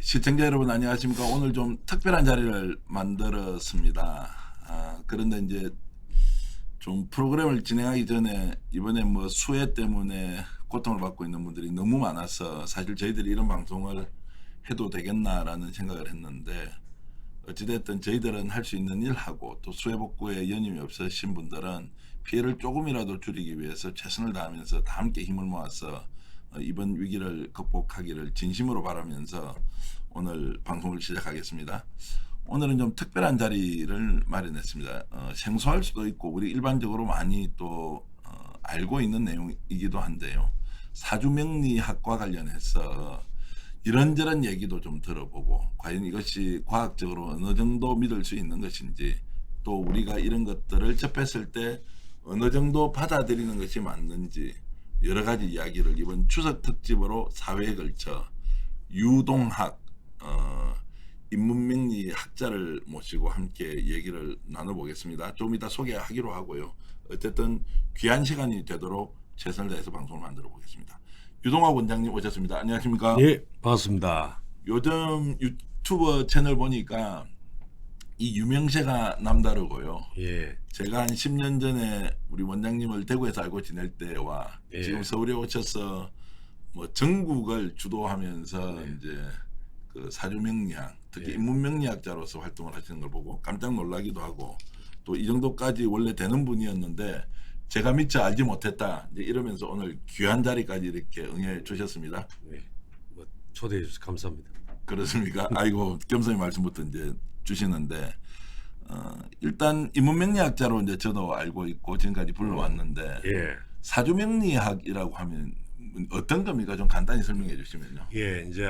시청자 여러분 안녕하십니까. 오늘 좀 특별한 자리를 만들었습니다. 그런데 이제 좀 프로그램을 진행하기 전에 이번에 뭐 수해 때문에 고통을 받고 있는 분들이 너무 많아서 사실 저희들이 이런 방송을 해도 되겠나라는 생각을 했는데, 어찌됐든 저희들은 할 수 있는 일 하고 또 수해 복구에 연임이 없으신 분들은 피해를 조금이라도 줄이기 위해서 최선을 다하면서 다 함께 힘을 모아서 이번 위기를 극복하기를 진심으로 바라면서 오늘 방송을 시작하겠습니다. 오늘은 좀 특별한 자리를 마련했습니다. 생소할 수도 있고 우리 일반적으로 많이 또 알고 있는 내용이기도 한데요. 사주명리학과 관련해서 이런저런 얘기도 좀 들어보고, 과연 이것이 과학적으로 어느 정도 믿을 수 있는 것인지, 또 우리가 이런 것들을 접했을 때 어느 정도 받아들이는 것이 맞는지, 여러 가지 이야기를 이번 추석 특집으로 4회에 걸쳐 유동학 인문명리 학자를 모시고 함께 얘기를 나눠보겠습니다. 좀 이따 소개하기로 하고요. 어쨌든 귀한 시간이 되도록 최선을 다해서 방송을 만들어 보겠습니다. 유동학 원장님 오셨습니다. 안녕하십니까? 예, 반갑습니다. 요즘 유튜버 채널 보니까 이 유명세가 남다르고요. 예, 제가 한 10년 전에 우리 원장님을 대구에서 알고 지낼 때와 예. 지금 서울에 오셔서 뭐 전국을 주도하면서 이제 그 사주명리학, 특히 예. 인문명리학자로서 활동을 하시는 걸 보고 깜짝 놀라기도 하고, 또 이 정도까지 원래 되는 분이었는데 제가 미처 알지 못했다 이제 이러면서 오늘 귀한 자리까지 이렇게 응해 주셨습니다. 예. 뭐 초대해 주셔서 감사합니다. 그렇습니까? 아이고, 겸손히 말씀부터 이제 주시는데, 일단 인문명리학자로 이제 저도 알고 있고 지금까지 불러왔는데, 예, 사주명리학이라고 하면 어떤 겁니까? 좀 간단히 설명해 주시면요. 예, 이제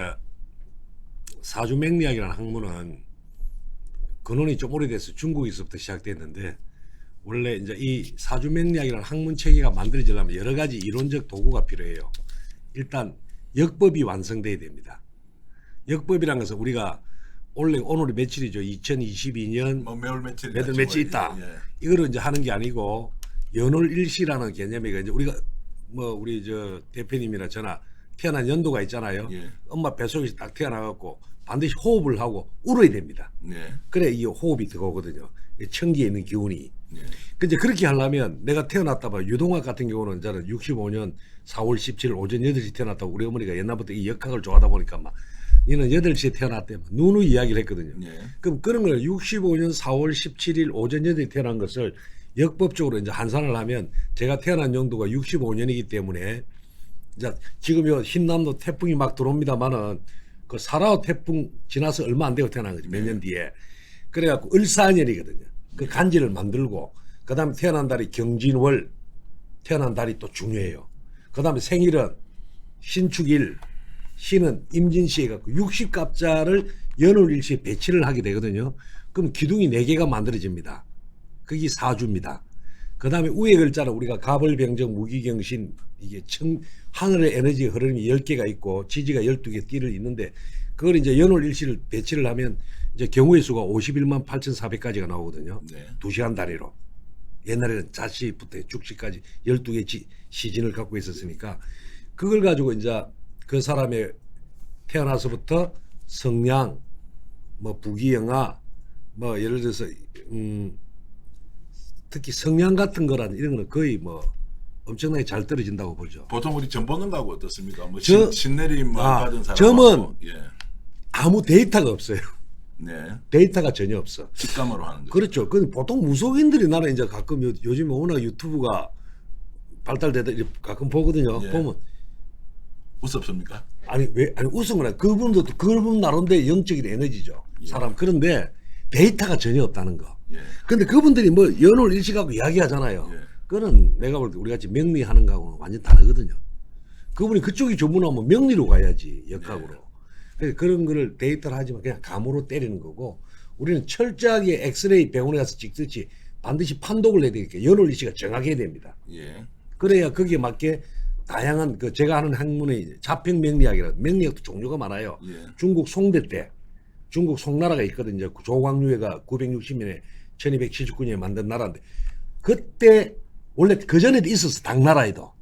사주명리학이라는 학문은 근원이 좀 오래돼서 중국에서부터 시작됐는데, 원래 이제 이 사주명리학이라는 학문 체계가 만들어지려면 여러 가지 이론적 도구가 필요해요. 일단 역법이 완성돼야 됩니다. 역법이라는 것은 우리가 오늘이 며칠이죠? 2022년 뭐 매월 며칠 몇월 며칠 있다. 예. 이거를 이제 하는 게 아니고 연월일시라는 개념이 이제 우리가 뭐 우리 저 대표님이나 저나 태어난 연도가 있잖아요. 예. 엄마 뱃속에서 딱 태어나갖고 반드시 호흡을 하고 울어야 됩니다. 예. 그래 이 호흡이 들어오거든요. 천기에 있는 기운이. 예. 근데 그렇게 하려면 내가 태어났다 봐. 유동학 같은 경우는 저는 65년 4월 17일 오전 8시 태어났다고 우리 어머니가 옛날부터 이 역학을 좋아하다 보니까 막 너는 8시에 태어났대. 누누 이야기를 했거든요. 예. 그럼 그런 걸 65년 4월 17일 오전 8시에 태어난 것을 역법적으로 이제 환산을 하면 제가 태어난 연도가 65년이기 때문에 이제 지금 요 흰남노 태풍이 막 들어옵니다만은 그 사라오 태풍 지나서 얼마 안 되고 태어난 거지. 몇 년 뒤에. 그래갖고 을사년이거든요. 그 간지를 만들고, 그 다음에 태어난 달이 경진월, 태어난 달이 또 중요해요. 그 다음에 생일은 신축일, 신은 임진시 해갖고 60갑자를 연월일시에 배치를 하게 되거든요. 그럼 기둥이 4개가 만들어집니다. 그게 사주입니다. 그 다음에 위에 글자는 우리가 가벌병정 무기경신, 이게 하늘의 에너지 흐름이 10개가 있고 지지가 12개 띠를 있는데, 그걸 이제 연월일시를 배치를 하면 이제 경우의 수가 51만 8,400가지가 나오거든요. 네. 2시간 단위로. 옛날에는 자시부터 죽시까지 12개 시진을 갖고 있었으니까, 그걸 가지고 이제 그 사람의 태어나서부터 성량, 뭐 부귀영화, 뭐 예를 들어서 특히 성량 같은 거라는 이런 거는 거의 뭐 엄청나게 잘 떨어진다고 보죠. 보통 우리 점 보는 거하고 어떻습니까? 뭐 신내림 받은 사람. 점은 예. 아무 데이터가 없어요. 네. 데이터가 전혀 없어. 직감으로 하는 거죠. 그렇죠. 근데 보통 무속인들이 나는 이제 가끔 요즘 워낙 유튜브가 발달되다 가끔 보거든요. 예. 보면 무섭습니까? 아니 웃은 거나 그분도 그분 나름대로 영적인 에너지죠. 예. 사람. 그런데 데이터가 전혀 없다는 거. 예. 근데 그분들이 뭐 연월 일시하고 이야기하잖아요. 예. 그거는 내가 볼 때 우리 같이 명리하는 거하고는 완전 다르거든요. 그분이 그쪽이 전문하면 명리로 가야지, 역학으로. 그래서 그런 거를 데이터를 하지만 그냥 감으로 때리는 거고, 우리는 철저하게 엑스레이 병원에 가서 찍듯이 반드시 판독을 해야 되니까 연월 일시가 정확해야 됩니다. 예. 그래야 거기에 맞게 다양한 그 제가 하는 학문의 자평 명리학이라, 명리학도 종류가 많아요. 예. 중국 송대 때 중국 송나라가 있거든요. 조광류가 960년에 1279년에 만든 나라인데, 그때 원래 그 전에도 있었어. 당나라에도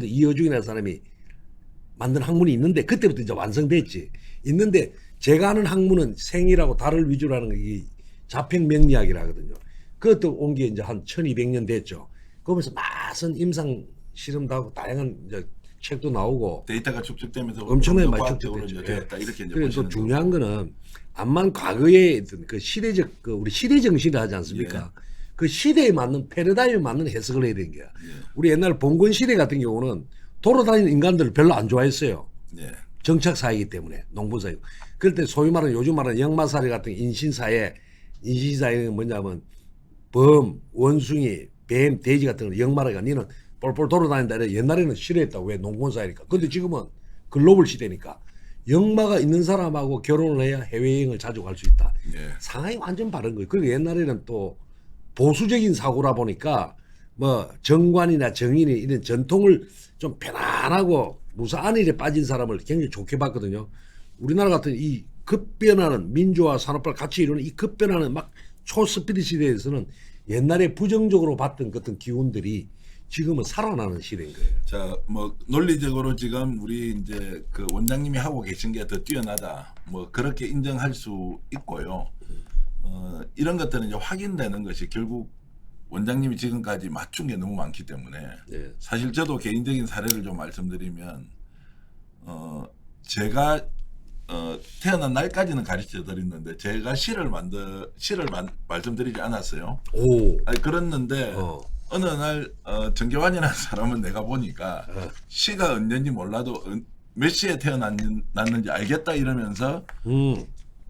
이어중이라는 사람이 만든 학문이 있는데 그때부터 이제 완성됐지. 있는데 제가 아는 학문은 생이라고 달을 위주로 하는 이 자평 명리학이라 하거든요. 그것도 온 게 이제 한 1200년 됐죠. 그러면서 맛은 임상 실험도 하고 다양한 이제 책도 나오고 데이터가 축적되면서 엄청나게 많이 과학적으로 축적됐죠. 이제 되었다 이렇게 이제 그래서 보시는 또 중요한 거고. 거는 암만 과거에 있던 그 시대적 그 우리 시대 정신을 하지 않습니까? 그 시대에 맞는 패러다임에 맞는 해석을 해야 되는 거야. 우리 옛날 봉건 시대 같은 경우는 돌아다니는 인간들을 별로 안 좋아했어요. 예. 정착 사회이기 때문에 농부 사회고. 그럴 때 소위 말하는 요즘 말하는 역마사회 같은 인신 사회는 뭐냐면 범, 원숭이, 뱀, 돼지 같은 거 역마라가 니는 뻘뻘 돌아다닌다. 이래 옛날에는 싫어했다고. 왜 농권 사회니까. 근데 지금은 글로벌 시대니까 역마가 있는 사람하고 결혼을 해야 해외여행을 자주 갈 수 있다. 예. 상황이 완전 다른 거예요. 그리고 옛날에는 또 보수적인 사고라 보니까 뭐 정관이나 정인이 이런 전통을 좀 편안하고 무사한 일에 빠진 사람을 굉장히 좋게 봤거든요. 우리나라 같은 이 급변하는 민주화 산업화를 같이 이루는 이 급변하는 막 초스피드 시대에서는 옛날에 부정적으로 봤던 어떤 기운들이 지금은 살아나는 시대인 거예요. 자, 뭐 논리적으로 지금 우리 이제 그 원장님이 하고 계신 게 더 뛰어나다. 뭐 그렇게 인정할 수 있고요. 이런 것들은 이제 확인되는 것이 결국 원장님이 지금까지 맞춘 게 너무 많기 때문에 네. 사실 저도 개인적인 사례를 좀 말씀드리면 제가 태어난 날까지는 가르쳐 드렸는데 제가 시를 말씀드리지 않았어요. 오, 아니 그랬는데 어느 날 정교환이라는 사람은 내가 보니까 시가 언제인지 몰라도 몇 시에 태어났는지 알겠다 이러면서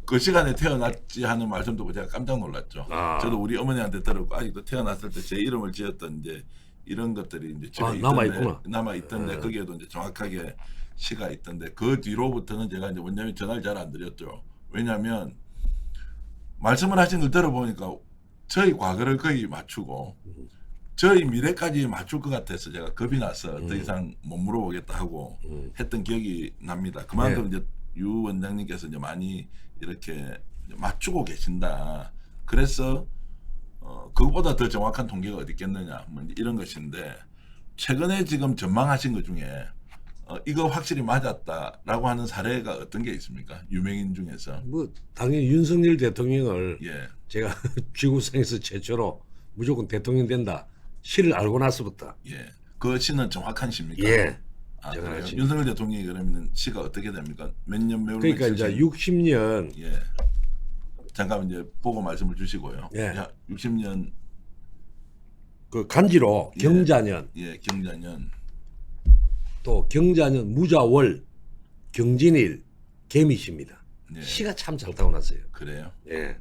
그 시간에 태어났지 하는 말씀 듣고 제가 깜짝 놀랐죠. 아. 저도 우리 어머니한테 들었고 아직도 태어났을 때 제 이름을 지었던 이제 이런 것들이 이제 집에 남아있구나. 남아있던데 거기에도 이제 정확하게 시가 있던데 그 뒤로부터는 제가 이제 원장님 전화를 잘 안 드렸죠. 왜냐하면 말씀을 하신 걸 들어보니까 저희 과거를 거의 맞추고 저희 미래까지 맞출 것 같아서 제가 겁이 나서 더 이상 못 물어보겠다 하고 했던 기억이 납니다. 그만큼 이제 유 원장님께서 이제 많이 이렇게 맞추고 계신다. 그래서 그것보다 더 정확한 통계가 어디 있겠느냐 뭐 이런 것인데 최근에 지금 전망하신 것 중에 이거 확실히 맞았다라고 하는 사례가 어떤 게 있습니까? 유명인 중에서. 뭐 당연히 윤석열 대통령을 예. 제가 지구상에서 최초로 무조건 대통령 된다 시를 알고 나서부터 예. 그 시는 정확한 시입니까? 예. 아, 정확한 그래요? 시입니다. 윤석열 대통령이 그러면 시가 어떻게 됩니까? 몇 년 매월 그러니까 이제 60년 예. 잠깐 이제 보고 말씀을 주시고요. 예. 60년 그 간지로 예. 경자년 예, 경자년. 또 경자년 무자월 경진일 개미시입니다. 예. 시가 참 잘 타고났어요. 그래요. 예.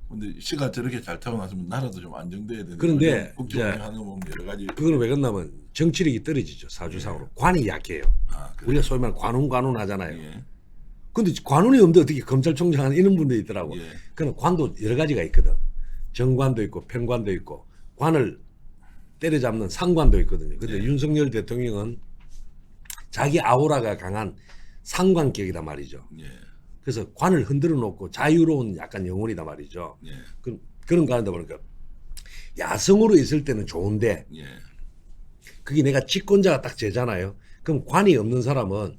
근데 시가 저렇게 잘 타고났으면 나라도 좀 안정돼야 되는데 그런데 국정 이제 운영하는 거 보면 여러 가지 그거는 왜 그러냐면 정치력이 떨어지죠. 사주상으로. 관이 약해요. 아, 그래요? 우리가 소위 말하는 관운 하잖아요. 예. 근데 관운이 없는데 어떻게 검찰총장 하는 이런 분들이 있더라고. 예. 그는 관도 여러 가지가 있거든. 정관도 있고 편관도 있고 관을 때려잡는 상관도 있거든요. 근데 예. 윤석열 대통령은 자기 아우라가 강한 상관격이다 말이죠. 예. 그래서 관을 흔들어 놓고 자유로운 약간 영혼이다 말이죠. 예. 그런 거 하다 보니까 야성으로 있을 때는 좋은데 예. 그게 내가 집권자가 딱 되잖아요. 그럼 관이 없는 사람은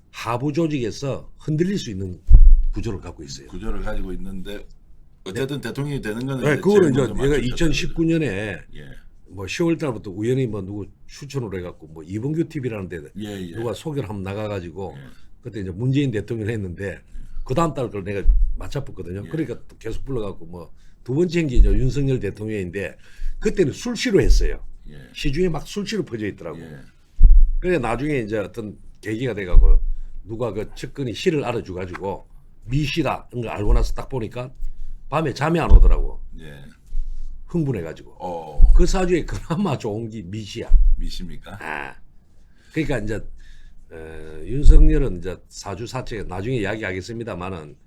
하부 조직에서 흔들릴 수 있는 구조를 갖고 있어요. 구조를 가지고 있는데 어쨌든 대통령이 되는 거는 네, 그거는 이제 제일 먼저 얘가 맞추셨다는 2019년에 예. 뭐 10월 달부터 우연히 뭐 누구 추천을 해갖고 뭐 이봉규 TV라는 데 예, 예. 누가 소개를 한번 나가가지고 예. 그때 이제 문재인 대통령을 했는데 그 다음 달 걸 내가 맞춰봤거든요. 예. 그러니까 또 계속 불러갖고 뭐 두 번째인 게 이제 윤석열 대통령인데 그때는 술시로 했어요. 예. 시중에 막 술시로 퍼져 있더라고. 예. 그래 나중에 이제 어떤 계기가 돼가고 누가 그 측근이 시를 알아줘가지고 미시다 이런 걸 알고 나서 딱 보니까 밤에 잠이 안 오더라고. 예. 흥분해가지고. 그 사주에 그나마 좋은 게 미시야. 미십니까? 아. 그러니까 이제 윤석열은 이제 사주 사체가 나중에 이야기하겠습니다만은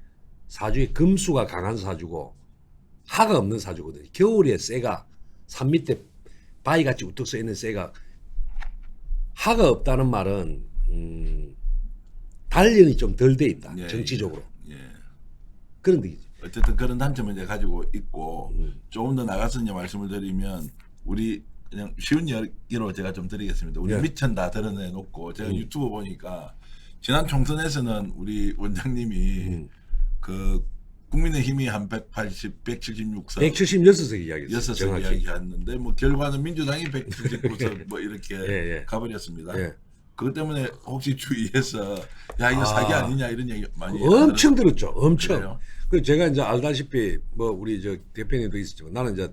사주에 금수가 강한 사주고 하가 없는 사주거든요. 겨울에 쇠가 산 밑에 바위같이 우뚝 서 있는 쇠가 하가 없다는 말은 단련이 좀 덜 돼 있다. 예, 정치적으로. 예. 그런 얘기죠. 어쨌든 그런 단점을 이제 가지고 있고 조금 더 나가서 이제 말씀을 드리면 우리 그냥 쉬운 이야기로 제가 좀 드리겠습니다. 우리 예. 미천 다 드러내 놓고 제가 유튜브 보니까 지난 총선에서는 우리 원장님이 그 국민의힘이 한 180, 176석, 176석 이야기했어요. 6석 정확히. 이야기했는데 뭐 결과는 민주당이 179석 뭐 이렇게 예. 가버렸습니다. 예. 그것 때문에 혹시 주위에서 야 이거 사기 아니냐 이런 얘기 많이 엄청 들었죠. 엄청. 그래요? 그 제가 이제 알다시피 뭐 우리 저 대표님도 있었지만 나는 이제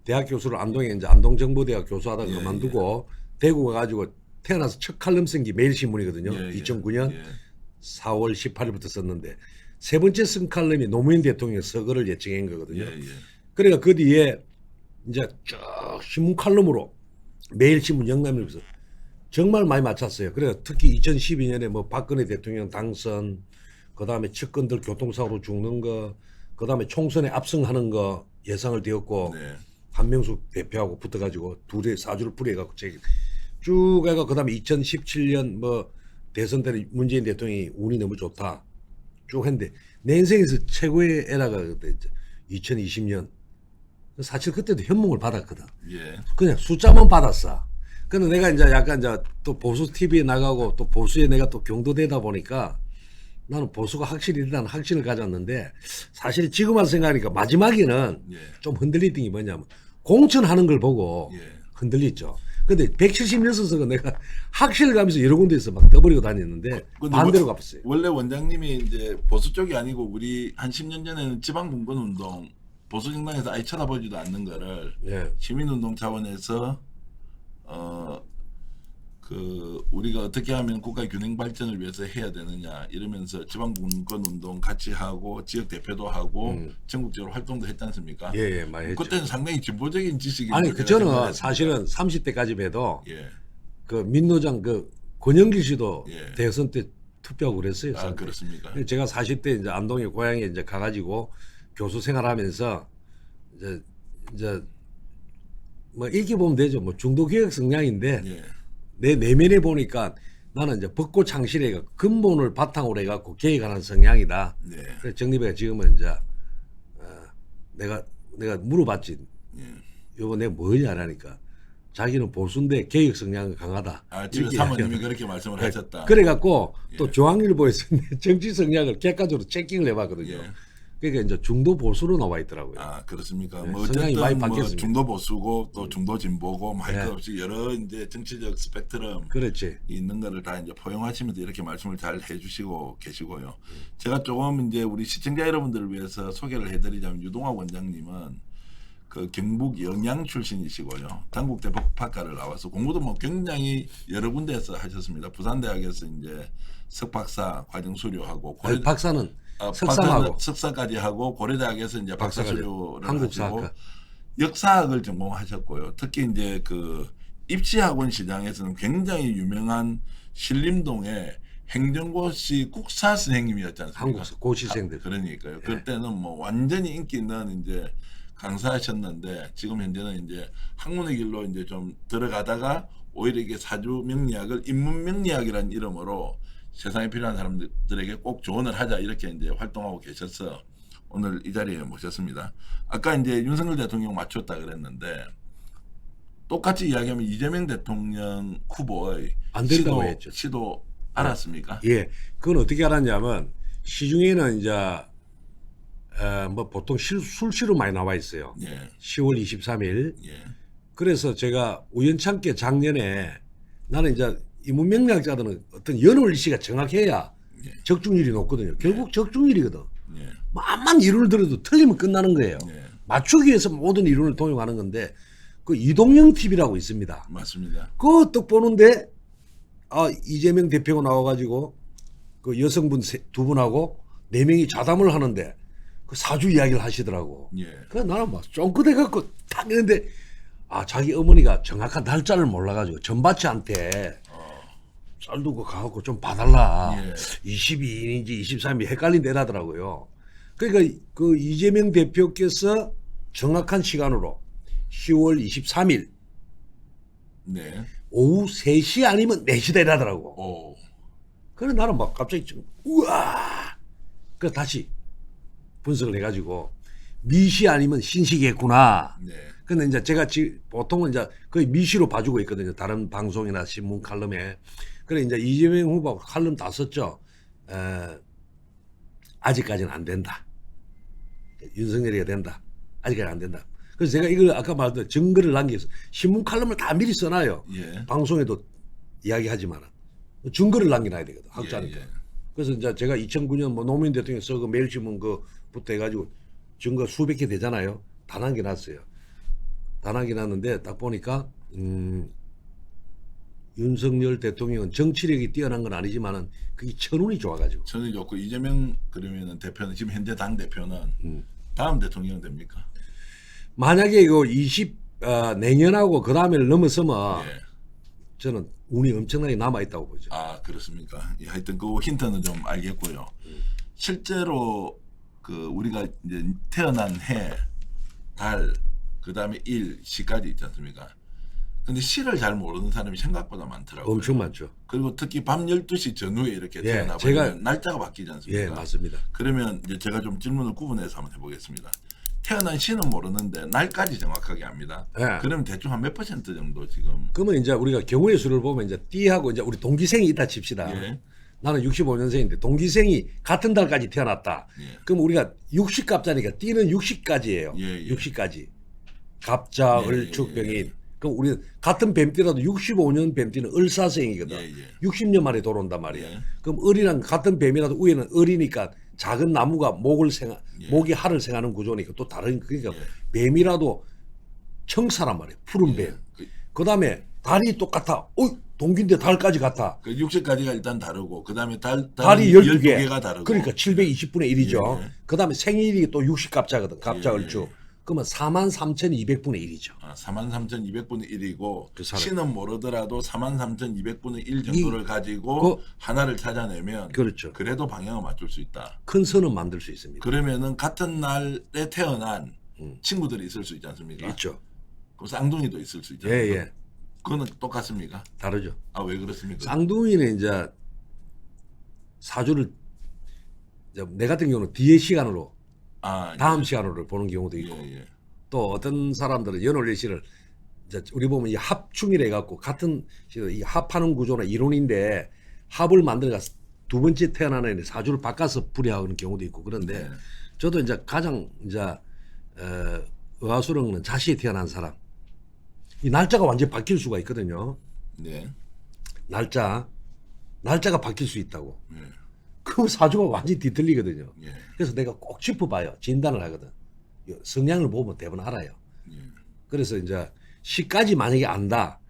대학 교수를 안동에 이제 안동정보대학 교수하다가 예, 그만두고 대구 가가지고 태어나서 첫 칼럼 쓴 게 매일신문이거든요. 예, 예. 2009년 예. 4월 18일부터 썼는데 세 번째 쓴 칼럼이 노무현 대통령 서거를 예측한 거거든요. 예, 예. 그러니까 그 뒤에 이제 쭉 신문 칼럼으로 매일신문 영남일보에서 정말 많이 맞췄어요. 그래서 특히 2012년에 뭐 박근혜 대통령 당선, 그 다음에 측근들 교통사고로 죽는 거, 그 다음에 총선에 압승하는 거 예상을 되었고, 네. 한명숙 대표하고 붙어가지고 둘이 사주를 뿌려갖고 쭉 해가 그 다음에 2017년 뭐 대선 때는 문재인 대통령이 운이 너무 좋다 쭉 했는데 내 인생에서 최고의 에라가 그때 2020년 사실 그때도 현몽을 받았거든. 예. 그냥 숫자만 받았어. 근데 내가 이제 약간 이제 또 보수 TV에 나가고 또 보수에 내가 또 경도되다 보니까 나는 보수가 확실히 일단 확신을 가졌는데 사실 지금 와서 생각하니까 마지막에는 예. 좀 흔들리던 게 뭐냐면 공천하는 걸 보고 예. 흔들렸죠. 근데 176석은 내가 확신을 가면서 여러 군데에서 막 떠버리고 다녔는데 근데 반대로 갚았어요. 원래 원장님이 이제 보수 쪽이 아니고 우리 한 10년 전에는 지방분권운동 보수 정당에서 아예 쳐다보지도 않는 거를 예. 시민운동 차원에서 그 우리가 어떻게 하면 국가 균형 발전을 위해서 해야 되느냐 이러면서 지방분권운동 같이 하고 지역 대표도 하고 전국적으로 활동도 했지 않습니까? 예, 많이 했죠. 그때는 상당히 진보적인 지식이 아니 그 저는 사실은 30대까지 해도 예. 그 민노장 그 권영길 씨도 예. 대선 때 투표하고 그랬어요. 아 그렇습니까? 제가 40대 이제 안동에 고향에 이제 가가지고 교수 생활하면서 이제 뭐 읽기 보면 되죠. 뭐 중도 개혁 성향인데 예. 내 내면에 보니까 나는 이제 벚꽃 창실에 근본을 바탕으로 해갖고 개혁하는 성향이다. 네. 그래서 정립회가 지금은 이제 내가 물어봤지. 예. 여보 내가 뭘 하라니까. 자기는 보수인데 개혁 성향이 강하다. 아 지금 이렇게 사모님이 이야기하더라고요. 그렇게 말씀을 하셨다. 그래갖고 예. 또 중앙일보에서 정치 성향을 객관적으로 체킹을 해봤거든요. 예. 그러니까 이제 중도 보수로 나와 있더라고요. 아 그렇습니까? 네, 뭐 성향이 어쨌든 많이 뭐 바뀌었습니다. 중도 보수고 또 중도 진보고 뭐 할 네. 것 없이 여러 이제 정치적 스펙트럼 그렇지. 있는 거를 다 이제 포용하시면서 이렇게 말씀을 잘 해주시고 계시고요. 제가 조금 이제 우리 시청자 여러분들을 위해서 소개를 해드리자면 유동학 원장님은 그 경북 영양 출신이시고요. 단국대 법학과를 나와서 공부도 뭐 굉장히 여러 군데에서 하셨습니다. 부산대학에서 이제 석박사 과정 수료하고 아니, 박사는 석상하고 박사는 석사까지 하고 고려대학에서 이제 박사 박사까지. 수료를 한국사학과. 하시고 역사학을 전공하셨고요. 특히 이제 그 입시학원 시장에서는 굉장히 유명한 신림동의 행정고시 국사 선생님이었지 않습니까? 한국사 고시생들. 그러니까요. 예. 그때는 뭐 완전히 인기 있는 이제 강사하셨는데 지금 현재는 이제 학문의 길로 이제 좀 들어가다가 오히려 이게 사주 명리학을 인문 명리학이라는 이름으로 세상에 필요한 사람들에게 꼭 조언을 하자 이렇게 이제 활동하고 계셔서 오늘 이 자리에 모셨습니다. 아까 이제 윤석열 대통령 맞췄다 그랬는데 똑같이 이야기하면 이재명 대통령 후보의 안 된다고 했죠. 시도 알았습니까? 예, 그건 어떻게 알았냐면 시중에는 이제 뭐 보통 술시로 많이 나와 있어요. 예, 10월 23일. 예, 그래서 제가 우연찮게 작년에 나는 이제 인문명리학자들은 어떤 연월일시가 정확해야 예. 적중률이 높거든요. 결국 적중률이거든. 예, 만만 이론을 들어도 틀리면 끝나는 거예요. 예, 맞추기 위해서 모든 이론을 통용하는 건데 그 이동영 TV라고 있습니다. 맞습니다. 그거 딱 보는데 이재명 대표가 나와가지고 그 여성분 두 분하고 네 명이 자담을 하는데 그 사주 이야기를 하시더라고. 예, 그래 나는 막 쫑긋해 갖고 딱 했는데 자기 어머니가 정확한 날짜를 몰라가지고 전바치한테 쌀 두고 가갖고 좀 봐달라. 예. 22일인지 23일 헷갈린다 이러더라고요. 그러니까 그 이재명 대표께서 정확한 시간으로 10월 23일 네, 오후 3시 아니면 4시다 이러더라고. 오, 그래 나는 막 갑자기 좀 우와. 그래서 다시 분석을 해가지고 미시 아니면 신시겠구나. 네, 근데 이제 제가 보통은 이제 거의 미시로 봐주고 있거든요. 다른 방송이나 신문 칼럼에. 그래 이제 이재명 후보 칼럼 다 썼죠. 아직까지는 안 된다. 윤석열이가 된다. 아직까지는 안 된다. 그래서 제가 이걸 아까 말했던 증거를 남겨서 신문 칼럼을 다 미리 써놔요. 예. 방송에도 이야기하지만 증거를 남겨놔야 되거든. 학자니까. 예, 예. 그래서 이제 제가 2009년 뭐 노무현 대통령 써그 매일신문 그부터 해가지고 증거 수백 개 되잖아요. 다 남겨놨어요. 다 남겨놨는데 딱 보니까 윤석열 대통령은 정치력이 뛰어난 건 아니지만은 그게 천운이 좋아가지고. 저는 좋고 이재명 그러면은 대표는 지금 현재 당 대표는 다음 대통령 됩니까? 만약에 이거 내년하고 그 다음에를 넘어서면 예. 저는 운이 엄청나게 남아 있다고 보죠. 아 그렇습니까? 예, 하여튼 그 힌트는 좀 알겠고요. 실제로 그 우리가 이제 태어난 해, 달, 그 다음에 일, 시까지 있지 않습니까? 근데 시를 잘 모르는 사람이 생각보다 많더라고요. 엄청 많죠. 그리고 특히 밤 12시 전후에 이렇게 예, 태어나 버리면 날짜가 바뀌지 않습니까? 예, 맞습니다. 그러면 이제 제가 좀 질문을 구분해서 한번 해보겠습니다. 태어난 시는 모르는데 날까지 정확하게 압니다. 예. 그러면 대충 한 몇 퍼센트 정도 지금? 그러면 이제 우리가 경우의 수를 보면 이제 띠하고 이제 우리 동기생이 있다 칩시다. 예. 나는 65년생인데 동기생이 같은 달까지 태어났다. 예. 그럼 우리가 60갑자니까 띠는 60까지예요. 예, 예. 60까지. 갑자, 예, 을축, 예, 병인. 예. 그럼 우리는 같은 뱀띠라도 65년 뱀띠는 을사생이거든. 예, 예. 60년 만에 돌아온단 말이야. 예. 그럼 을이랑 같은 뱀이라도 위에는 을이니까 작은 나무가 목이 할을 생하는 구조니까 또 다른 그러니까 예. 뱀이라도 청사란 말이에요. 푸른 뱀. 그다음에 달이 똑같아. 동기인데 달까지 같아. 그 60까지가 일단 다르고 그 다음에 달이 12개. 12개가 다르고 그러니까 720분의 1이죠. 예, 예. 그다음에 생일이 또 60갑자거든. 갑자 예, 을축. 예. 그러면 43,200분의 1이죠. 43,200분의 1이고 그 사람. 시는 모르더라도 43,200분의 1 정도를 가지고 하나를 찾아내면 그렇죠. 그래도 방향을 맞출 수 있다. 큰 선은 만들 수 있습니다. 그러면은 같은 날에 태어난 친구들이 있을 수 있지 않습니까? 있죠. 그럼 쌍둥이도 있을 수 예, 있잖아요. 예. 그거는 똑같습니까? 다르죠. 아, 왜 그렇습니까? 쌍둥이는 이제 사주를 이제 내 같은 경우는 뒤에 시간으로 아, 다음 시간으로 보는 경우도 예, 있고 예. 또 어떤 사람들은 연월일시를 이제 우리 보면 이 합충이라 해갖고 같은 이 합하는 구조나 이론인데 합을 만들어서 두 번째 태어나는 애는 사주를 바꿔서 풀이하는 경우도 있고 그런데 네. 저도 이제 가장 이제 의아스러운 자시에 태어난 사람 이 날짜가 완전히 바뀔 수가 있거든요. 네. 날짜가 바뀔 수 있다고. 예. 그 사주가 완전히 뒤틀리거든요. 예. 그래서 내가 꼭 짚어봐요. 진단을 하거든. 성향을 보면 대부분 알아요. 예. 그래서 이제 시까지 만약에 안다.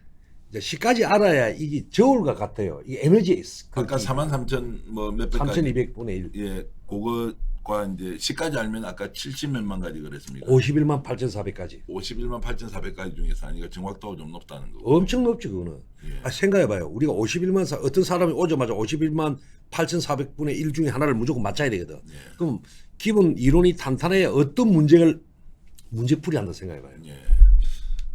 이제 시까지 알아야 이게 저울과 같아요. 이 에너지에 있어. 아까 43,000 뭐 몇백까지 3,200분의 1. 예, 그거과 이제 시까지 알면 아까 70몇만 가지 그랬습니까? 51만 8,400까지. 51만 8,400가지 중에서 하니까 정확도가 좀 높다는 거고. 엄청 높지 그거는. 예. 생각해봐요. 우리가 51만 어떤 사람이 오자마자 51만 8,400분의 1 중에 하나를 무조건 맞춰야 되거든. 예. 그럼 기본 이론이 탄탄해야 어떤 문제풀이 한다 생각해봐요. 예.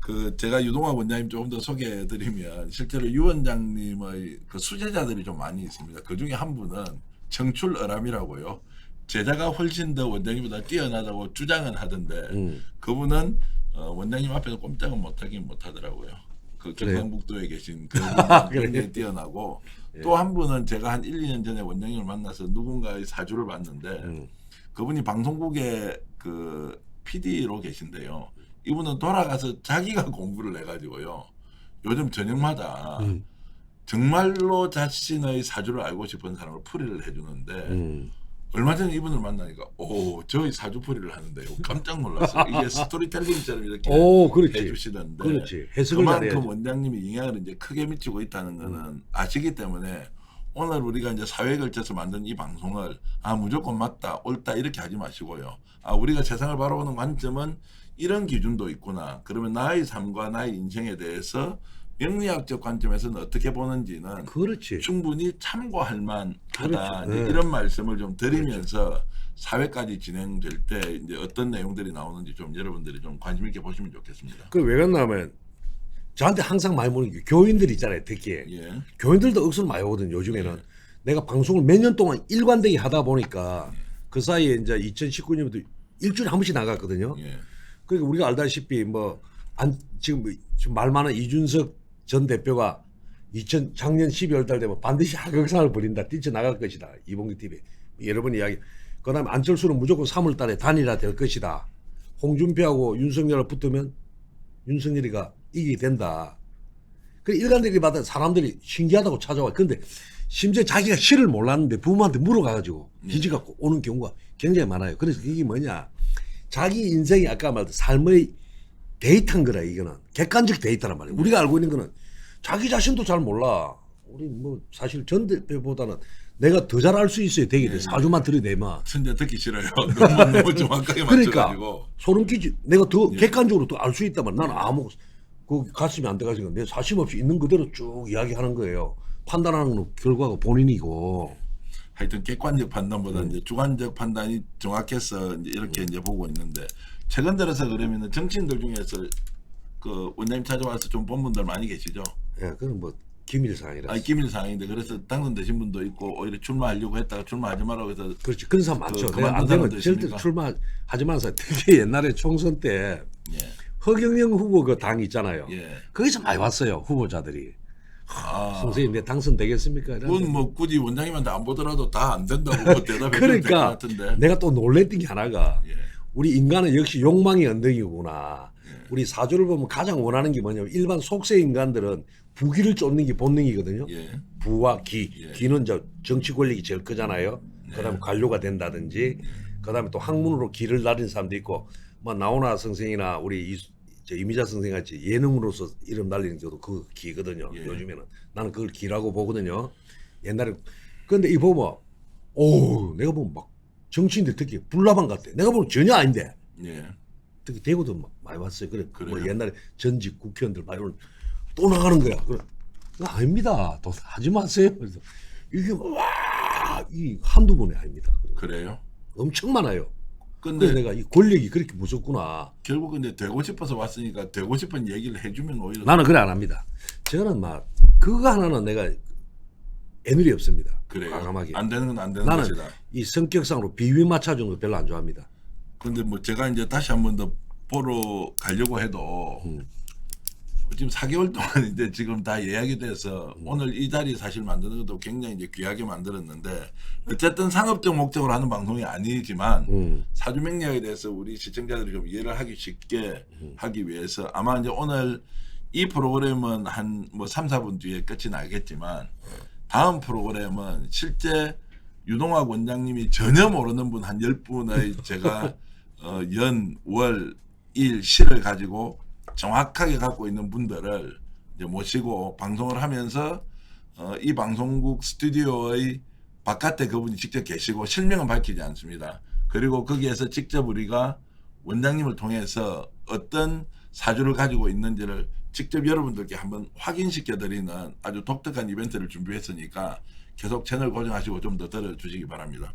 그 제가 유동학 원장님 조금 더 소개해드리면 실제로 유 원장님의 그 수제자들이 좀 많이 있습니다. 그 중에 한 분은 정출어람이라고요. 제자가 훨씬 더 원장님보다 뛰어나다고 주장은 하던데 그분은 원장님 앞에서 꼼짝은 못하긴 못하더라고요. 그 그래요? 경상북도에 계신 그 그래요? 굉장히 뛰어나고 예. 또 한 분은 제가 한 1, 2년 전에 원장님을 만나서 누군가의 사주를 봤는데 그분이 방송국의 그 PD로 계신데요. 이분은 돌아가서 자기가 공부를 해가지고요. 요즘 저녁마다 정말로 자신의 사주를 알고 싶은 사람을 풀이를 해주는데 얼마 전에 이분을 만나니까 저희 사주풀이를 하는데요. 깜짝 놀랐어요. 이게 스토리텔링처럼 이렇게 그렇지. 해주시던데 그렇지. 해석을 그만큼 잘해야지. 원장님이 영향을 이제 크게 미치고 있다는 거는 아시기 때문에 오늘 우리가 이제 사회에 걸쳐서 만든 이 방송을 무조건 맞다 옳다 이렇게 하지 마시고요. 우리가 세상을 바라보는 관점은 이런 기준도 있구나. 그러면 나의 삶과 나의 인생에 대해서 명리학적 관점에서는 어떻게 보는지는 그렇지. 충분히 참고할 만하다. 그렇죠. 이제 네. 이런 말씀을 좀 드리면서 사회까지 진행될 때 이제 어떤 내용들이 나오는지 좀 여러분들이 좀 관심 있게 보시면 좋겠습니다. 그 왜 그러냐면 저한테 항상 많이 보는 게 교인들 있잖아요. 듣기에. 예. 교인들도 억수로 많이 오거든요. 요즘에는. 내가 방송을 몇 년 동안 일관되게 하다 보니까 그 사이에 이제 2019년부터 일주일에 한 번씩 나갔거든요. 예. 그러니까 우리가 알다시피 뭐 지금 말 많은 이준석 전 대표가 작년 12월 달 되면 반드시 하극상을 벌인다. 뛰쳐나갈 것이다. 이봉규 TV. 여러 번 이야기. 그 다음에 안철수는 무조건 3월 달에 단일화 될 것이다. 홍준표하고 윤석열을 붙으면 윤석열이가 이기게 된다. 그 일간들이 받아 사람들이 신기하다고 찾아와. 근데 심지어 자기가 실을 몰랐는데 부모한테 물어가지고 기지갖고 오는 경우가 굉장히 많아요. 그래서 이게 뭐냐. 자기 인생이 아까 말한 삶의 데이터인 거라 이거는. 객관적 데이터란 말이에요. 우리가 알고 있는 거는 자기 자신도 잘 몰라. 우리 뭐 사실 전 대표보다는 내가 더 잘 알 수 있어요. 되게 돼. 사주만 들이대면. 진짜 듣기 싫어요. 너무 정확하게 그러니까 맞춰가지고. 소름 끼치. 내가 더 객관적으로 더 알 수 있다면 나는 아무 그 가슴이 안 들어가지고 내 사심 없이 있는 그대로 쭉 이야기하는 거예요. 판단하는 건 결과가 본인이고. 하여튼 객관적 판단보다 이제 주관적 판단이 정확해서 이제 이렇게 이제 보고 있는데 최근 들어서 그러면은 정치인들 중에서 그 원장님 찾아와서 좀 본 분들 많이 계시죠? 예, 그건 뭐 기밀 사항이라. 아니 기밀 사항인데 그래서 당선되신 분도 있고 오히려 출마하려고 했다가 출마하지 말라고 해서 그렇지. 그런 사람 많죠. 그 내가 안 그만둔 되면 사람도 절대 있습니까? 출마하지 마는 사람. 특히 옛날에 총선 때 예. 허경영 후보 그 당 있잖아요. 예. 거기서 많이 왔어요. 후보자들이. 아, 선생님 내 당선되겠습니까? 그건 뭐 굳이 원장님한테 안 보더라도 다 안 된다고 뭐 대답해 될것 그러니까 같은데. 내가 또 놀랬던 게 하나가 예. 우리 인간은 역시 욕망의 언덕이구나. 우리 사주를 보면 가장 원하는 게 뭐냐면 일반 속세 인간들은 부귀를 쫓는 게 본능이거든요. 예. 부와 기. 예. 기는 정치 권력이 제일 크잖아요. 그다음에 관료가 된다든지 그다음에 또 학문으로 기를 날린 사람도 있고 뭐 나오나 선생이나 우리 이미자 선생 같이 예능으로서 이름 날리는 것도 그 기거든요. 예. 요즘에는 나는 그걸 기라고 보거든요. 옛날에 그런데 이 보면 오 내가 보면 막 정치인들 특히 불나방 같아. 내가 보면 전혀 아닌데 예. 특히 대구도 막 많이 왔어요. 그래 뭐 그래요? 옛날에 전직 국회의원들 많이 오늘 또 나가는 거야. 그래 아닙니다. 또 하지 마세요. 그래서 이게 와이 한두 번이 아닙니다. 그래요? 엄청 많아요. 근데 그래서 내가 이 권력이 그렇게 무섭구나. 결국 근데 되고 싶어서 왔으니까 되고 싶은 얘기를 해주면 오히려 나는 그래 안 합니다. 저는 막 그거 하나는 내가 애누리 없습니다. 그래요. 과감하게. 안 되는 건 안 되는 나는 것이다. 이 성격상으로 비위 맞춰주는 거 별로 안 좋아합니다. 근데 뭐 제가 이제 다시 한 번 더 보러 가려고 해도 지금 4개월 동안 이제 지금 다 예약이 돼서 오늘 이 자리 사실 만드는 것도 굉장히 이제 귀하게 만들었는데 어쨌든 상업적 목적으로 하는 방송이 아니지만 사주 맥락에 대해서 우리 시청자들이 좀 이해를 하기 쉽게 하기 위해서 아마 이제 오늘 이 프로그램은 한 뭐 3, 4분 뒤에 끝이 나겠지만 다음 프로그램은 실제 유동학 원장님이 전혀 모르는 분 한 10분의 제가 연, 월, 일, 시를 가지고 정확하게 갖고 있는 분들을 이제 모시고 방송을 하면서 이 방송국 스튜디오의 바깥에 그분이 직접 계시고 실명은 밝히지 않습니다. 그리고 거기에서 직접 우리가 원장님을 통해서 어떤 사주를 가지고 있는지를 직접 여러분들께 한번 확인시켜 드리는 아주 독특한 이벤트를 준비했으니까 계속 채널 고정하시고 좀 더 들어주시기 바랍니다.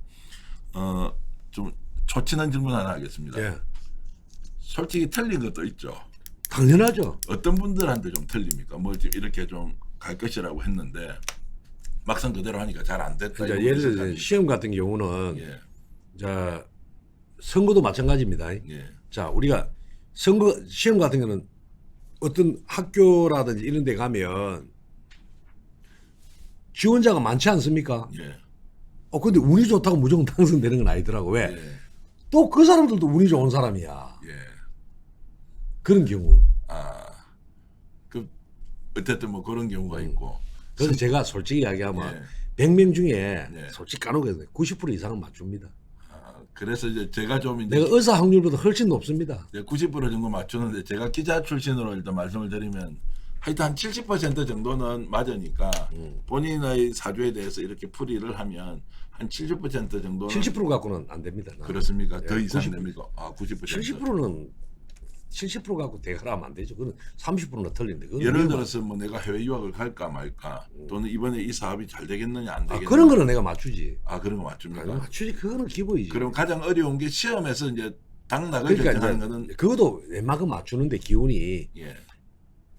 좀 초치는 질문 하나 하겠습니다. 예. 솔직히 틀린 것도 있죠. 당연하죠. 어떤 분들한테 좀 틀립니까? 뭐 지금 이렇게 좀 갈 것이라고 했는데 막상 그대로 하니까 잘 안 됐다. 이제 이런 예를 들어 생각이. 시험 같은 경우는 예, 자 선거도 마찬가지입니다. 예, 자 우리가 선거 시험 같은 경우는 어떤 학교라든지 이런 데 가면 지원자가 많지 않습니까? 예, 근데 운이 좋다고 무조건 당선되는 건 아니더라고. 왜? 예, 또 그 사람들도 운이 좋은 사람이야. 예. 그런 경우. 그 어쨌든 뭐 그런 경우가 있고. 그래서 제가 솔직히 이야기하면 예. 100명 중에 예. 솔직히 까놓고 90% 이상은 맞춥니다. 그래서 이제 제가 좀 이제 내가 의사 확률보다 훨씬 높습니다. 90% 정도 맞추는데 제가 기자 출신으로 일단 말씀을 드리면 하여튼 한 70% 정도는 맞으니까 본인의 사주에 대해서 이렇게 풀이를 하면 한 70% 정도는 70% 갖고는 안 됩니다. 나는. 그렇습니까? 더 예, 이상 90%. 됩니까? 90%. 70%는 70% 갖고 대가라면 안 되죠. 그건 30%나 틀린데. 그건 예를 얼마나- 들어서 뭐 내가 해외 유학을 갈까 말까 또는 이번에 이 사업이 잘 되겠느냐 안 되겠느냐. 그런 거는 내가 맞추지. 그런 거 맞춥니까? 아니, 맞추지. 그거는 기본이지. 그럼 가장 어려운 게 시험에서 이제 당락을 그러니까 결정하는 이제 거는 그것도 웬만큼 맞추는데 기운이 예,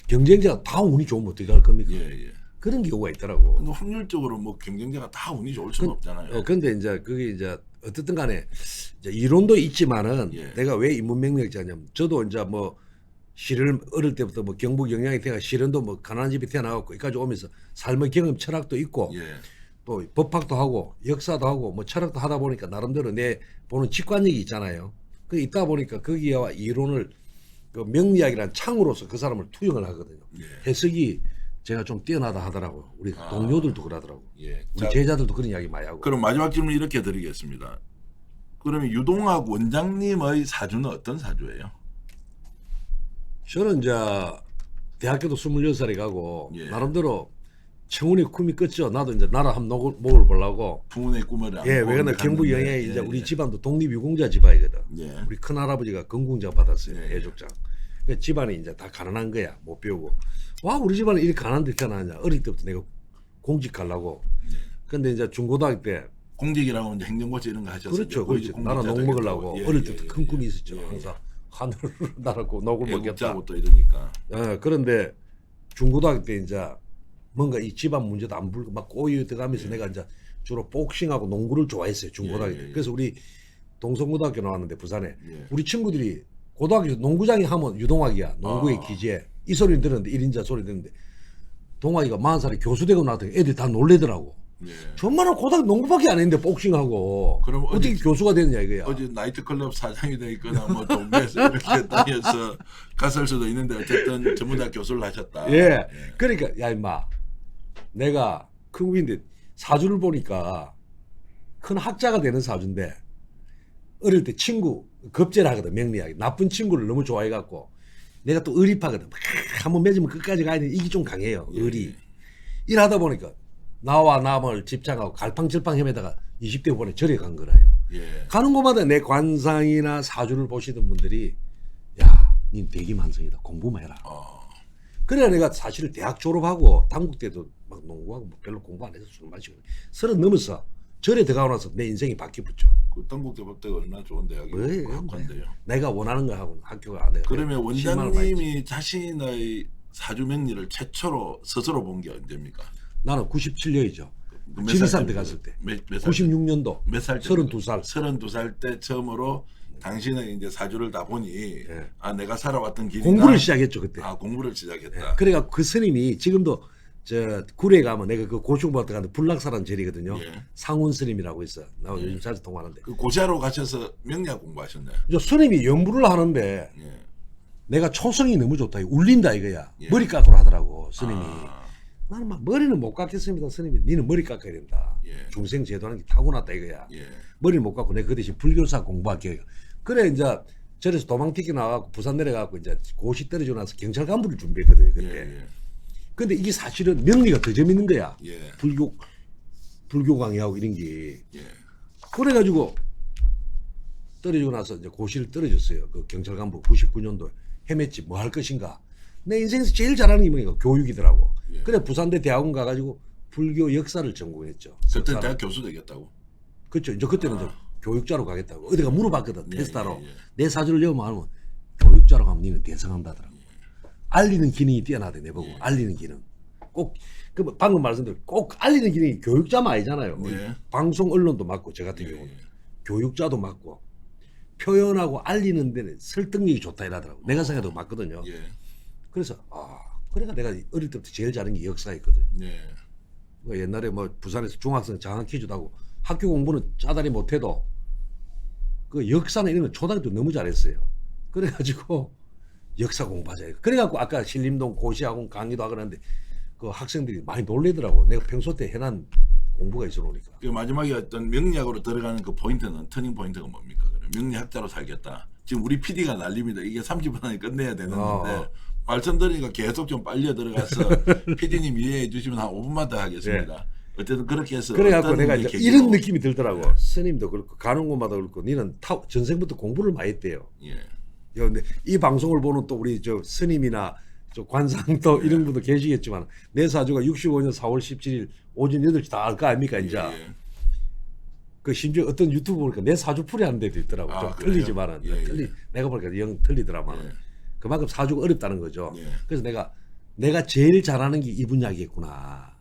경쟁자가 다 운이 좋으면 어떻게 할 겁니까? 예, 예. 그런 경우가 있더라고. 근데 확률적으로 뭐 경쟁자가 다 운이 좋을 수는 없잖아요. 근데 이제 그게 이제 어쨌든 간에 이제 이론도 있지만은 예. 내가 왜 인문명령자냐면 저도 이제 뭐 시를 어릴 때부터 뭐 경북 영양에 태어나 시련도 뭐 가난한 집에 태어나갖고 여기까지 오면서 삶의 경험 철학도 있고 예. 또 법학도 하고 역사도 하고 뭐 철학도 하다 보니까 나름대로 내 보는 직관력이 있잖아요. 그 있다 보니까 거기와 이론을 그 명리학이란 창으로서 그 사람을 투영을 하거든요. 예. 해석이 제가 좀 뛰어나다 하더라고요. 우리 동료들도 그러더라고. 예. 우리 자, 제자들도 그런 이야기 많이 하고. 그럼 마지막 질문 이렇게 드리겠습니다. 그러면 유동학 원장님의 사주는 어떤 사주예요? 저는 이제 대학교도 26살에 가고 예. 나름대로 청운의 꿈이 컸죠. 나도 이제 나라 한번 목을 보려고. 부모의 꿈을 예, 왜냐면 경북 갔는데, 영양에 이제 예, 우리 예. 집안도 독립유공자 집안이거든. 예. 우리 큰할아버지가 건궁장 받았어요. 예, 예. 해족장. 그 집안이 이제 다 가난한 거야. 못 배우고. 와, 우리 집안은 이렇게 가난한 데 태어나냐. 어릴 때부터 내가 공직 가려고. 예. 근데 이제 중고등학교 때 공직이라고 이제 행정고시 이런 거 하셨어요. 그렇죠. 그렇죠. 나라 농 먹으려고 어릴 때부터 큰 꿈이 있었죠. 항상 하늘을 날고 녹을 먹겠다. 애국자고 또 이러니까. 예, 그런데 중고등학교 때 이제 뭔가 이 집안 문제도 안 불고 막 꼬여 들어가면서 내가 이제 주로 복싱하고 농구를 좋아했어요. 중고등학교 때. 예, 예. 그래서 우리 동성고등학교 나왔는데 부산에 예. 우리 친구들이 고등학교 농구장에 하면 유동학이야. 농구의 기재. 이 소리를 들었는데 1인자 소리 듣는데 동학이가 40살에 교수 되고 나더니 애들이 다 놀래더라고. 예. 정말은 고등학교 농구밖에 안 했는데 복싱하고 그럼 어떻게 교수가 되느냐 이거야. 어제 나이트클럽 사장이 돼 있거나 뭐 동네에서 이렇게 다녀서 갔을 수도 있는데 어쨌든 전문대 교수를 하셨다. 예. 그러니까 야 임마 내가 큰 구인데 사주를 보니까 큰 학자가 되는 사주인데 어릴 때 친구 겁제를 하거든. 명리학이 나쁜 친구를 너무 좋아해 갖고 내가 또 의리파거든. 막 한번 맺으면 끝까지 가야 돼. 이게 좀 강해요. 의리. 일하다 보니까 나와 남을 집착하고 갈팡질팡 헤매다가 20대 후반에 절에 간 거라요. 예. 가는 곳마다 내 관상이나 사주를 보시던 분들이 야, 닌 대기만성이다. 공부만 해라. 그래야 내가 사실 대학 졸업하고 당국 때도 막 농구하고 뭐 별로 공부 안 해서 술 마시고 30 넘어서 절에 들어가고 나서 내 인생이 바뀌었죠. 그 동국대 법대가 얼마나 좋은 대학이고 뭐예요? 학과인데요. 내가 원하는 거 하고 학교가 안 돼. 그러면 원장님이 자신의 사주 명리를 최초로 스스로 본 게 언제입니까? 나는 97년이죠. 몇 지리산 살 때 갔을 때. 몇 살? 96년도. 몇살 때? 32살. 32살 때 처음으로 당신의 이제 사주를 다 보니 아 내가 살아왔던 길이 공부를 시작했죠 그때. 아 공부를 시작했다. 예. 그래가 그 스님이 지금도 저 구례 가면 내가 그 고충받다 가는데 불락사라는 절이거든요. 예. 상훈 스님이라고 있어. 나 요즘 자주 통화하는데. 그 고시하러 가셔서 명리학 공부하셨네. 저 스님이 연구를 하는데 예. 내가 초성이 너무 좋다. 울린다 이거야. 예. 머리 깎으러 하더라고 스님이. 아, 나는 막 머리는 못 깎겠습니다. 스님이 니는 머리 깎아야 된다. 예. 중생 제도하는 게 타고났다 이거야. 예. 머리를 못 깎고 내가 그 대신 불교사 공부할게. 그래 이제 저래서 도망튀기 나와갖고 부산 내려가고 이제 고시 떨어지고 나서 경찰 간부를 준비했거든요 예. 그때. 예. 근데 이게 사실은 명리가 더 재밌는 거야. 예. 불교 강의하고 이런 게. 예. 그래가지고 떨어지고 나서 이제 고시를 떨어졌어요. 그 경찰 간부 99년도 헤맸지 뭐 할 것인가. 내 인생에서 제일 잘하는 게 뭐니까 교육이더라고. 예. 그래 부산대 대학원 가가지고 불교 역사를 전공했죠. 그때 석사로. 대학 교수 되겠다고. 그렇죠. 이제 그때는 이제 교육자로 가겠다고. 어디가 물어봤거든. 예, 테스트하러. 예, 예. 내 사주를 여면 교육자로 가면 니는 대성한다더라고. 알리는 기능이 뛰어나대 내보고. 예. 알리는 기능. 꼭 그 방금 말씀드린 꼭 알리는 기능이 교육자만 아니잖아요. 예. 방송 언론도 맞고 저 같은 예. 경우는 교육자도 맞고 표현하고 알리는 데는 설득력이 좋다 이러더라고. 내가 생각해도 맞거든요. 예. 그래서 그러니까 내가 어릴 때부터 제일 잘하는 게 역사였거든. 예. 뭐 옛날에 뭐 부산에서 중학생 장학 퀴즈도 하고 학교 공부는 짜다리 못해도 그 역사나 이런 거 초등학교 때 너무 잘했어요. 그래가지고 역사 공부하자. 그래갖고 아까 신림동 고시학원 강의도 하고 그러는데 그 학생들이 많이 놀래더라고. 내가 평소 때 해난 공부가 있어 놓으니까. 그 마지막에 어떤 명리학으로 들어가는 그 포인트는 터닝 포인트가 뭡니까? 그럼 명리학자로 살겠다. 지금 우리 PD가 난립니다. 이게 30분 안에 끝내야 되는데 말씀드리니까 계속 좀 빨려 들어가서 PD님 이해해 주시면 한 5분만 더 하겠습니다. 어쨌든 그렇게 해서 그래갖고 내가 이제 이런 느낌이 들더라고. 예. 스님도 그렇고 가는 곳마다 그렇고 니는 전생부터 공부를 많이 했대요. 예. 근데 이 방송을 보는 또 우리 저 스님이나 저 관상도 이런 분도 계시겠지만 내 사주가 65년 4월 17일 오전 8시 다 알 거 아닙니까 이제. 예. 그 심지어 어떤 유튜브 보니까 내 사주 풀이 하는 데도 있더라고. 좀 그래요? 틀리지만은 예. 내가 보니까 영 틀리더라만. 예. 그만큼 사주가 어렵다는 거죠. 예. 그래서 내가 제일 잘하는 게 이 분야겠구나.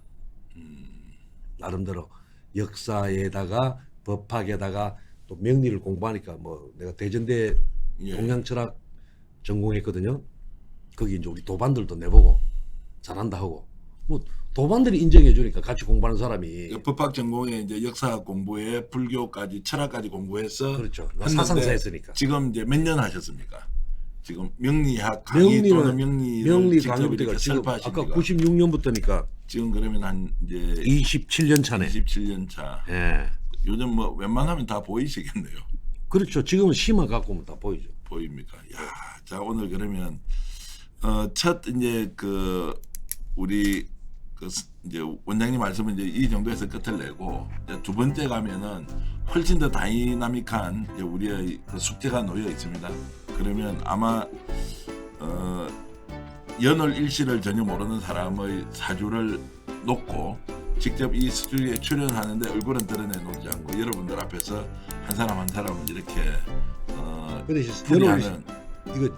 나름대로 역사에다가 법학에다가 또 명리를 공부하니까 뭐 내가 대전대 예. 동양철학 전공했거든요. 거기 이제 우리 도반들도 내보고 잘한다 하고 뭐 도반들이 인정해 주니까 같이 공부하는 사람이 법학 전공에 이제 역사 공부에 불교까지 철학까지 공부해서 그렇죠. 했는데 사상사 했으니까. 지금 이제 몇 년 하셨습니까? 지금 명리학 강의 또는 명리를 명리 직접 강의부터가 이렇게 지금 설파하십니까? 아까 96년부터니까 지금 그러면 한 이제 27년 차네. 27년 차. 예. 요즘 뭐 웬만하면 다 보이시겠네요. 그렇죠. 지금은 심화 갖고 오면 다 보이죠. 보입니까? 야, 자 오늘 그러면 첫 이제 그 우리 그 이제 원장님 말씀은 이제 이 정도에서 끝을 내고 이제 두 번째 가면은 훨씬 더 다이나믹한 이제 우리의 그 숙제가 놓여 있습니다. 그러면 아마 연월 일시를 전혀 모르는 사람의 사주를 놓고 직접 이 스튜디오에 출연하는데 얼굴은 드러내놓지 않고 여러분들 앞에서 한 사람 한 사람은 이렇게 그 대신 풀이하는 이거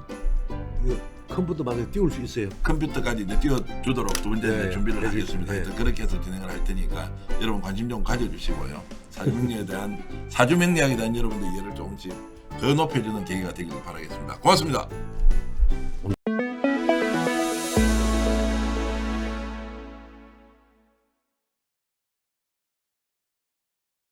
컴퓨터 만에 띄울 수 있어요. 컴퓨터까지 이제 띄워주도록 두 번째 네, 준비를 네, 하겠습니다. 네. 그래서 그렇게 해서 진행을 할 테니까 여러분 관심 좀 가져주시고요. 사주명리에 대한 사주명리학에 대한 여러분들 이해를 조금씩 더 높여주는 계기가 되기를 바라겠습니다. 고맙습니다.